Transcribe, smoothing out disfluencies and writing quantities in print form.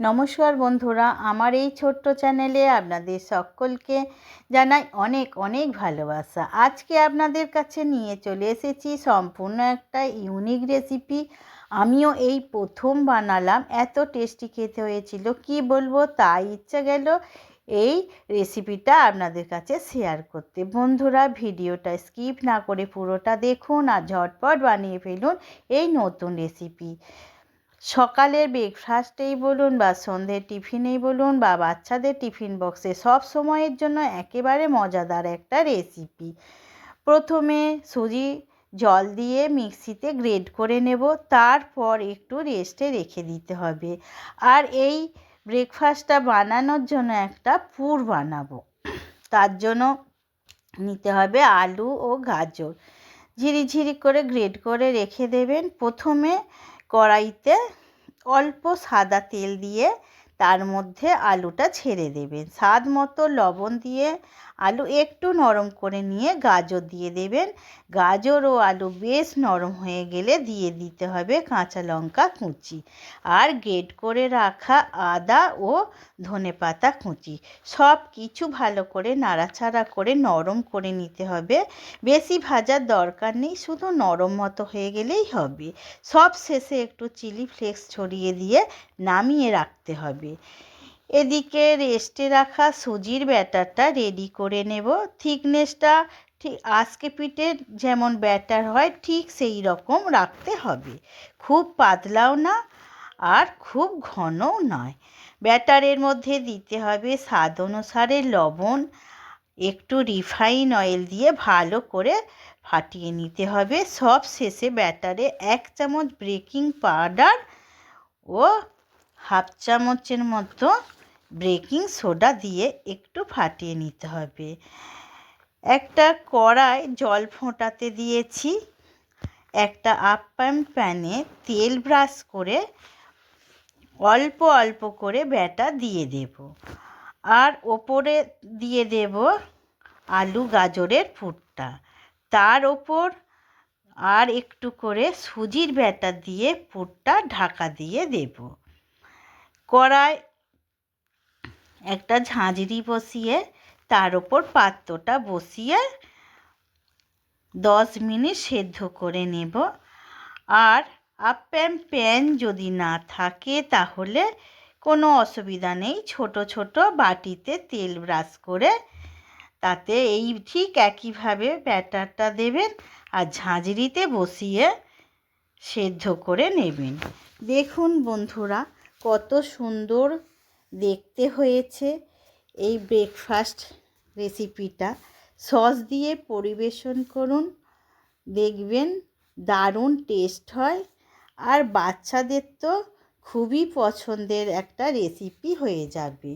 নমস্কার বন্ধুরা, আমার এই ছোট্ট চ্যানেলে আপনাদের সকলকে জানাই অনেক অনেক ভালোবাসা। আজকে আপনাদের কাছে নিয়ে চলে এসেছি সম্পূর্ণ একটা ইউনিক রেসিপি। আমিও এই প্রথম বানালাম, এত টেস্টি খেতে হয়েছিল কি বলবো, তাই ইচ্ছে গেল এই রেসিপিটা আপনাদের কাছে শেয়ার করতে। বন্ধুরা, ভিডিওটা স্কিপ না করে পুরোটা দেখুন আর ঝটপট বানিয়ে ফেলুন এই নতুন রেসিপি। সকালের ব্রেকফাস্টেই বলুন বা সন্ধ্যের টিফিনেই বলুন বা বাচ্চাদের টিফিন বক্সে, সব সময়ের জন্য একেবারে মজাদার একটা রেসিপি। প্রথমে সুজি জল দিয়ে মিক্সিতে গ্রেড করে নেব, তারপর একটু রেস্টে রেখে দিতে হবে। আর এই ব্রেকফাস্টটা বানানোর জন্য একটা পুর বানাবো। তার জন্য নিতে হবে আলু ও গাজর, ঝিরিঝিরি করে গ্রেড করে রেখে দেবেন। প্রথমে কড়াইতে অল্প সাদা তেল দিয়ে তার মধ্যে আলুটা ছেড়ে দেবেন। স্বাদ মতো লবণ দিয়ে আলু একটু নরম করে নিয়ে গাজর দিয়ে দেবেন। গাজর ও আলু বেশ নরম হয়ে গেলে দিয়ে দিতে হবে কাঁচা লঙ্কা কুচি আর গ্রেট করে রাখা আদা ও ধনেপাতা কুচি। সব কিছু ভালো করে নাড়াচাড়া করে নরম করে নিতে হবে। বেশি ভাজার দরকার নেই, শুধু নরম মতো হয়ে গেলেই হবে। সব শেষে একটু চিলি ফ্লেক্স ছড়িয়ে দিয়ে নামিয়ে রাখতে হবে। এদিকে রেস্টে রাখা সুজির ব্যাটারটা রেডি করে নেব। থিকনেসটা ঠিক আজকে পিঠের যেমন ব্যাটার হয় ঠিক সেই রকম রাখতে হবে, খুব পাতলাও না আর খুব ঘনও নয়। ব্যাটারের মধ্যে দিতে হবে স্বাদ অনুসারে লবণ, একটু রিফাইন অয়েল দিয়ে ভালো করে ফাটিয়ে নিতে হবে। সব শেষে ব্যাটারে 1 চামচ বেকিং পাউডার ও হাফ চামচের মতো বেকিং সোডা দিয়ে একটু ফাটিয়ে নিতে হবে। একটা কড়াই জল ফোটাতে দিয়েছি, একটা আপ্যায়ন প্যানে তেল ব্রাশ করে অল্প অল্প করে ব্যাটার দিয়ে দেব আর ওপরে দিয়ে দেব আলু গাজরের পুরটা। তার ওপর আর একটু করে সুজির ব্যাটার দিয়ে পুরটা ঢাকা দিয়ে দেব। কড়াই একটা ঝাঁঝরি বসিয়ে তার ওপর পাত্রটা বসিয়ে 10 মিনিট সেদ্ধ করে নেব। আর আপ্যায়ন প্যান যদি না থাকে তাহলে কোনো অসুবিধা নেই, ছোট ছোট বাটিতে তেল ব্রাশ করে তাতে এই ঠিক একইভাবে ব্যাটারটা দেবেন আর ঝাঁঝরিতে বসিয়ে সেদ্ধ করে নেবেন। দেখুন বন্ধুরা, কত সুন্দর দেখতে হয়েছে এই ব্রেকফাস্ট রেসিপিটা। সস দিয়ে পরিবেশন করুন, দেখবেন দারুণ টেস্ট হয়। আর বাচ্চাদের তো খুবই পছন্দের একটা রেসিপি হয়ে যাবে।